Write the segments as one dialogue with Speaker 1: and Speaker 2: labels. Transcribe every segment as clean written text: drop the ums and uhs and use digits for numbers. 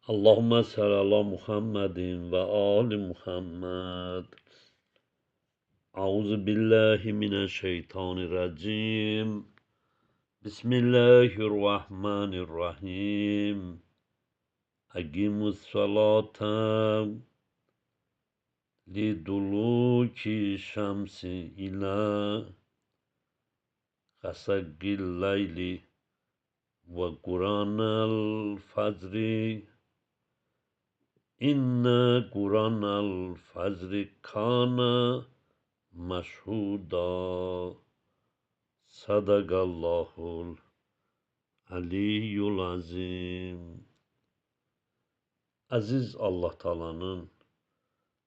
Speaker 1: Allahümme salli ala Muhammedin ve ali Muhammed. Euzu billahi mineşşeytanirracim. Bismillahirrahmanirrahim. Aqimus salata liduluki şemsi ila gasaqil layli ve Kur'anal fajri. İnne Kur'anal fajri kana meşhuda. Sadakallahul aliyyul azim. Aziz Allah Taala'nın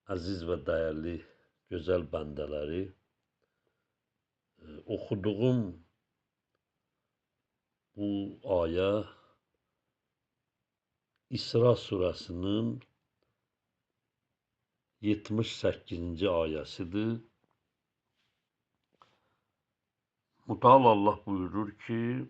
Speaker 1: aziz ve değerli güzel bendeleri, okuduğum bu aya İsra suresinin 78. ayəsidir. Müteala Allah buyurur ki,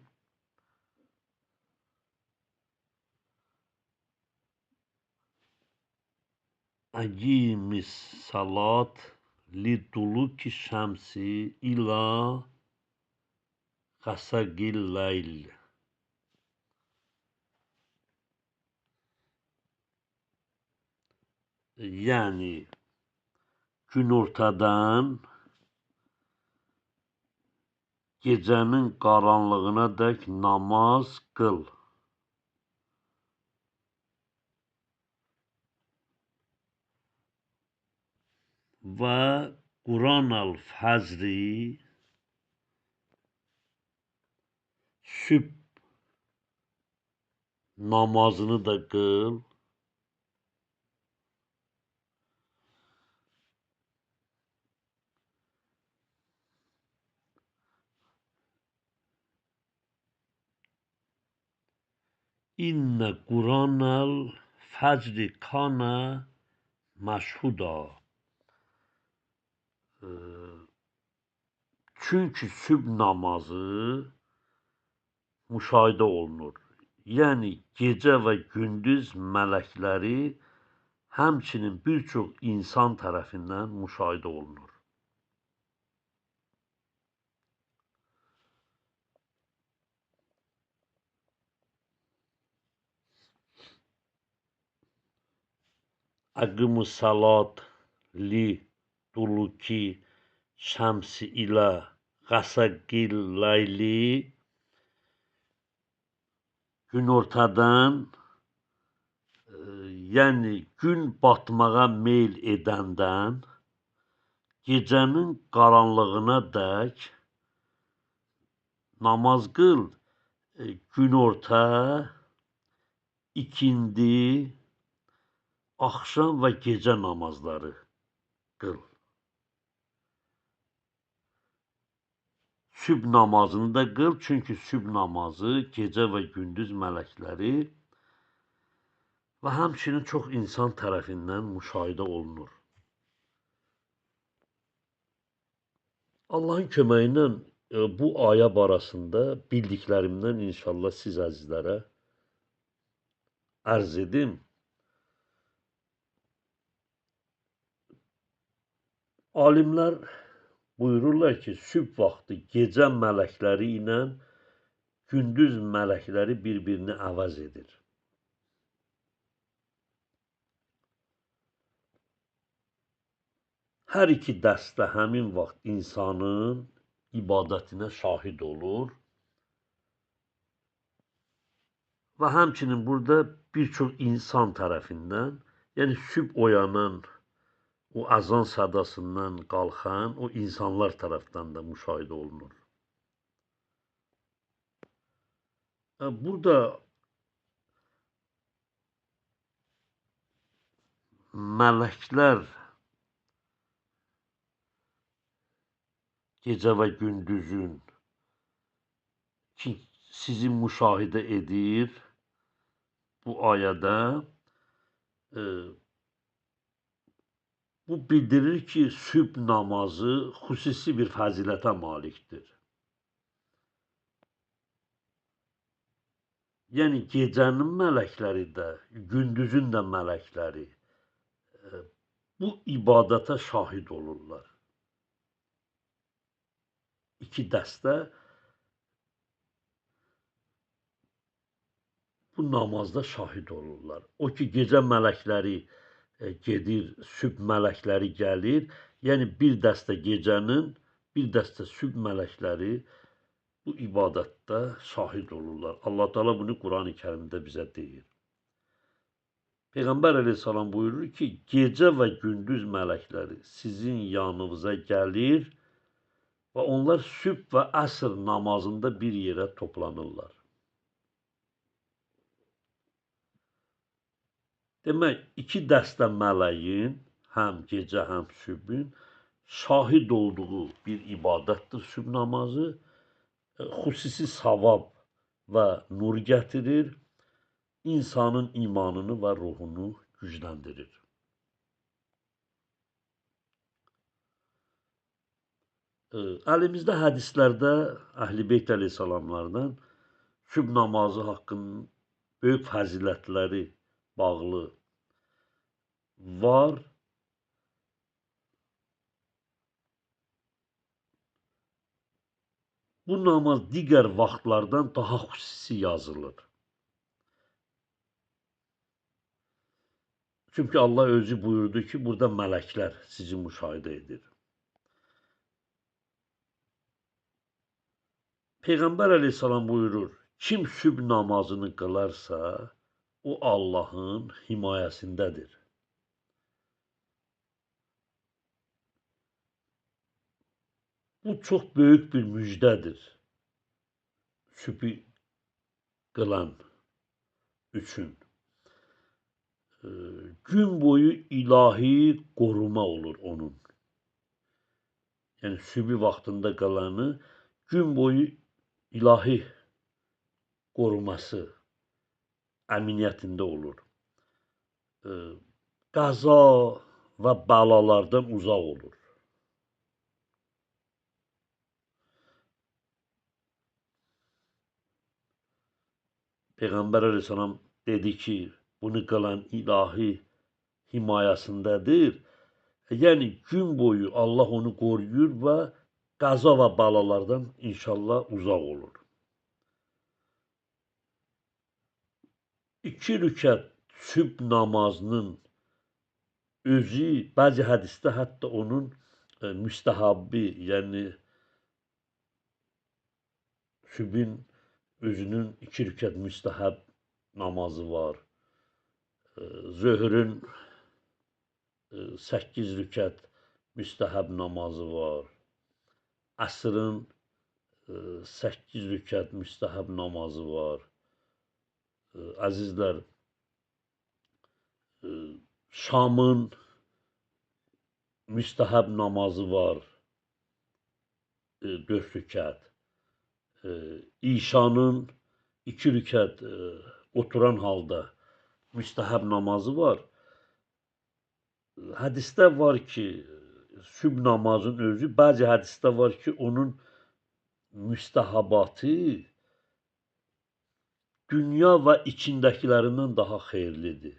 Speaker 1: Aqimis salat liduluki şemsi ila gasaqil layl. Yani günortadan gecenin karanlığına dek namaz kıl. Ve Kur'an-ı Fəcri sübh namazını da kıl. İnne Kur'an-ı Fəcri kana məşhuda. Çünkü sübh namazı müşahidə olunur. Yəni gecə və gündüz mələkləri həmçinin bir çox insan tərəfindən müşahidə olunur. Aqimus salat li duluki şəmsi ilə gasaqil layli. Günortadan yəni gün batmağa meyl edəndən gecənin qaranlığına dək namaz qıl. Günorta, ikindi, axşam və gecə namazları qıl. Sübh namazını da qıl, çünki sübh namazı gecə və gündüz mələkləri və həmçinin çox insan tərəfindən müşahidə olunur. Allahın köməyi ilə bu aya barəsində bildiklərimdən inşallah siz əzizlərə ərz edim. Alimlər buyururlar ki, sübh vaxtı gecə mələkləri ilə gündüz mələkləri bir-birini əvəz edir. Hər iki dəstə həmin vaxt insanın ibadətinə şahid olur və həmçinin burada bir çox insan tərəfindən, yəni sübh oyanan, o azan sədasından qalxan o insanlar tərəfindən də müşahidə olunur. Burada mələklər gecə və gündüzün ki, sizi müşahidə edir bu ayədə. Bu bildirir ki, sübh namazı xüsusi bir fəzilətə malikdir. Yəni gecənin mələkləri də, gündüzün də mələkləri bu ibadətə şahid olurlar. İki dəstə bu namazda şahid olurlar. O ki gecə mələkləri gedir, sübh mələkləri gəlir. Yəni bir dəstə gecənin, bir dəstə sübh mələkləri bu ibadətdə şahid olurlar. Allah Teala bunu Qurani-Kərimdə bizə deyir. Peyğəmbər əleyhissalam buyurur ki, gecə və gündüz mələkləri sizin yanınıza gəlir və onlar sübh və əsr namazında bir yerə toplanırlar. Demək, iki dəstə mələyin, həm gecə, həm sübhün şahid olduğu bir ibadətdir sübh namazı. Xüsusi savab və nur gətirir, insanın imanını və ruhunu gücləndirir. Əlimizdə hədislərdə Əhl-i Beyt əleyhissalamlardan sübh namazı haqqında böyük fəzilətləri bağlı var. Bu namaz digər vaxtlardan daha xüsusi yazılır. Çünki Allah özü buyurdu ki, burada mələklər sizi müşahidə edir. Peyğəmbər əleyhissalam buyurur, kim sübh namazını qılarsa, o Allahın himayəsindədir. Bu çox böyük bir müjdədir sübh qılan üçün. Gün boyu ilahi qoruma olur onun. Yəni sübh vaxtında qalanı gün boyu ilahi qoruması əmniyyətində olur. Qəza və bəlalardan uzaq olur. Peyğəmbər əleyhissalam dedi ki, bunu qılan ilahi himayəsindədir. Yəni gün boyu Allah onu qoruyur və qəza və bəlalardan inşallah uzaq olur. 2 rükət sübh namazının özü bəzi hədisdə hətta onun müstəhabbi, yəni sübhin özünün 2 rükət müstəhəb namazı var. Zöhrün 8 rükət müstəhəb namazı var. Əsrın 8 rükət müstəhəb namazı var. Əzizlər, şamın müstəhəb namazı var, 4 rükət. İşanın 2 rükət oturan halda müstəhəb namazı var. Hədisdə var ki, sübh namazın özü, bəzi hədisdə var ki, onun müstəhabatı dünya və içindəkilərindən daha xeyirlidir.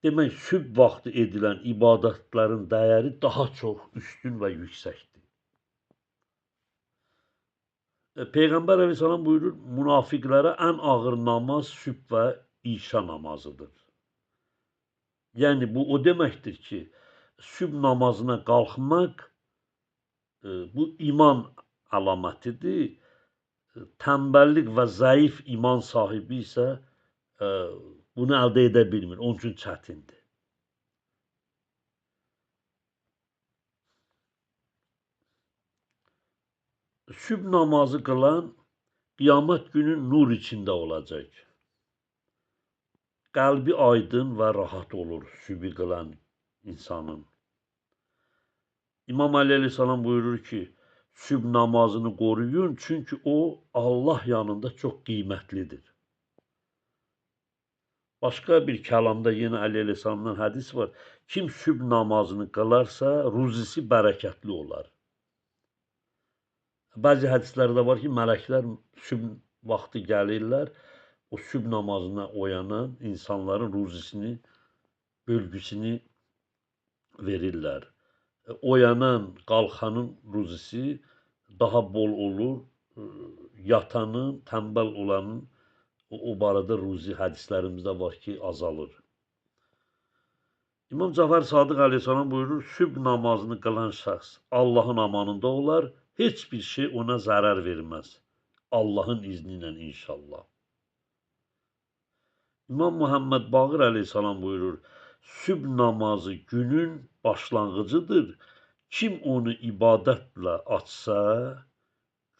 Speaker 1: Demək, sübh vaxtı edilən ibadətlərin dəyəri daha çox üstün və yüksəkdir. Peyğəmbər əleyhissalam buyurur, münafiqlərə ən ağır namaz sübh və işa namazıdır. Yəni, bu o deməkdir ki, sübh namazına qalxmaq bu iman əlamətidir. Tənbəllik və zəif iman sahibi isə bunu əldə edə bilmir, onun üçün çətindir. Sübh namazı qılan qiyamət günü nur içində olacaq. Qəlbi aydın və rahat olur sübh qılan insanın. İmam Əli əleyhissalam buyurur ki, sübh namazını qoruyun, çünki o Allah yanında çox qiymətlidir. Başqa bir kəlamda yenə Əli əleyhissalamdan hədis var. Kim sübh namazını qılarsa, ruzisi bərəkətli olar. Bəzi hədislərdə var ki, mələklər sübh vaxtı gəlirlər, o sübh namazına oyanan insanların ruzisini, bölgüsünü verirlər. Oyanan, qalxanın ruzisi daha bol olur, yatanın, tənbəl olanın o barədə ruzi hədislərimizdə var ki, azalır. İmam Cəfər Sadiq əleyhissalam buyurur, sübh namazını qılan şəxs Allahın amanında olar, heç bir şey ona zərər verməz. Allahın izni ilə inşallah. İmam Muhammed Baqir əleyhissalam buyurur, sübh namazı günün başlanğıcıdır. Kim onu ibadətlə açsa,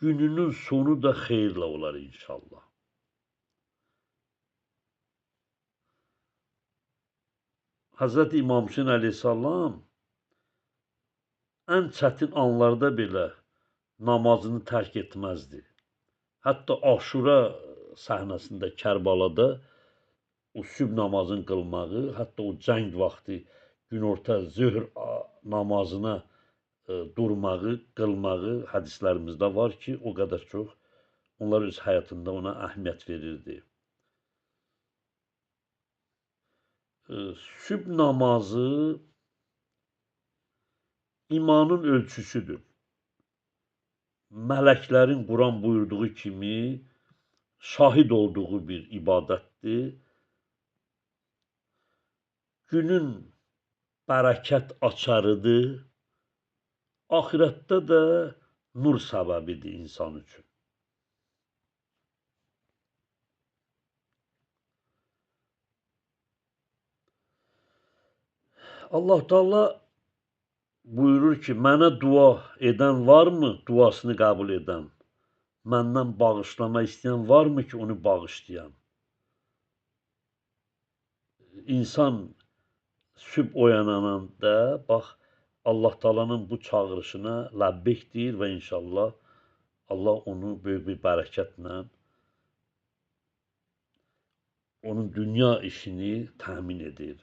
Speaker 1: gününün sonu da xeyirlə olar inşallah. Hazreti İmam Hüseyin əleyhissalam ən çətin anlarda belə namazını tərk etməzdi. Hətta Aşura səhnəsində Kərbalada o sübh namazını qılmağı, hətta o cəng vaxtı günorta zöhr namazına durmağı, qılmağı hədislərimizdə var ki, o qədər çox onlar öz həyatında ona əhəmiyyət verirdi. Sübh namazı imanın ölçüsüdür. Mələklərin Quran buyurduğu kimi şahid olduğu bir ibadətdir. Günün bərəkət açarıdır. Axirətdə də nur səbəbidir insan üçün. Allah Teala buyurur ki, mənə dua edən varmı, duasını qəbul edən? Məndən bağışlama istəyən varmı ki, onu bağışlayan? İnsan sübh oyananda, bax, Allah Teala'nın bu çağırışına ləbbeyk deyir və inşallah Allah onu böyük bir bərəkətlə onun dünya işini təmin edir.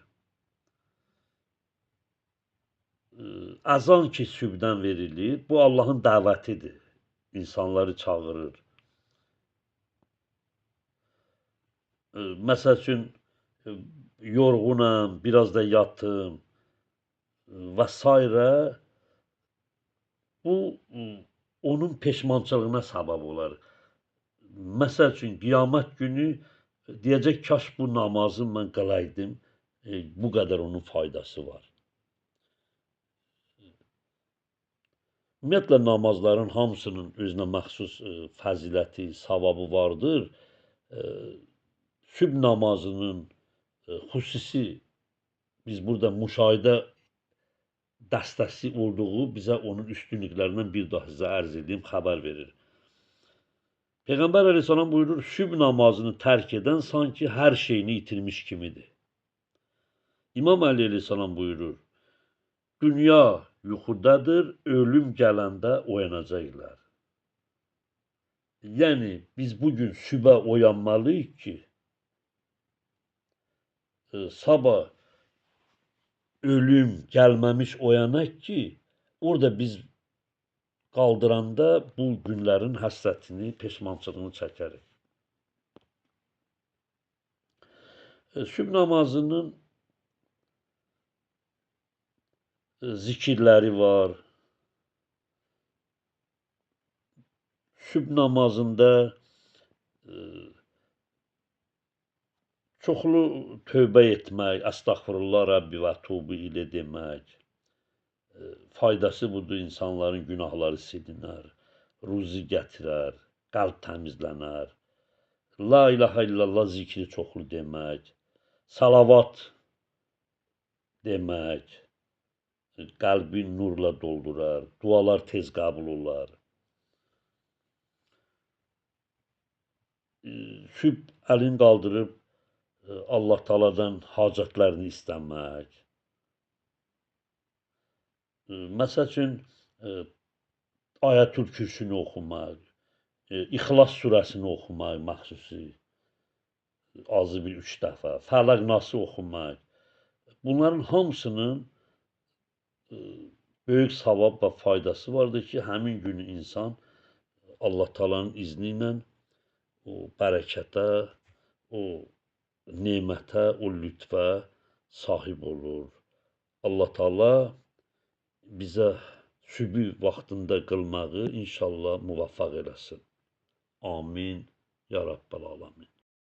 Speaker 1: Əzan ki, sübhdən verilir, bu Allahın dəvətidir. İnsanları çağırır. Məsəl üçün, yorğunam, biraz da yatım və s. Bu, onun peşmançılığına səbəb olar. Məsəl üçün, qiyamət günü deyəcək, kaş bu namazı mən qılaydım, bu qədər onun faydası var. Ümumiyyətlə, namazların hamısının özünə məxsus fəziləti, savabı vardır. Sübh namazının xüsusi biz burada müşahidə dəstəsi olduğu bizə onun üstünlüklərindən bir daha sizə ərz edeyim, xəbər verir. Peyğəmbər əleyhissalam buyurur, sübh namazını tərk edən sanki hər şeyini itirmiş kimidir. İmam Əli əleyhissalam buyurur, dünya yuxudadır, ölüm gələndə oyanacaqlar. Yəni, biz bugün sübhə oyanmalıyıq ki, sabah ölüm gəlməmiş oyanaq ki, orada biz qaldıranda bu günlərin həsrətini, peşmançılığını çəkərik. Sübh namazının zikirləri var. Sübh namazında çoxlu tövbə etmək, əstəğfirullah Rəbbi və tubu ilə demək. Faydası budur, insanların günahları silinər, ruzi gətirər, qəlb təmizlənər. La ilahə illallah zikri çoxlu demək, salavat demək, qəlbi nurla doldurar, dualar tez qəbul olar. Sübh əlini qaldırıb Allah Teala'dan hacətlərini istəmək. Məsəl üçün, Ayətül Kürsünü oxumaq, İxlas surəsini oxumaq məxsusi, azı bir 3 dəfə, Fələq Nası oxumaq. Bunların hamısının böyük savab və faydası vardır ki, həmin günü insan Allah Taala'nın izni ilə o bərəkətə, o nemətə, o lütfə sahib olur. Allah Taala bizə sübh vaxtında qılmağı inşallah muvaffaq eləsin. Amin ya Rabbel Alamin.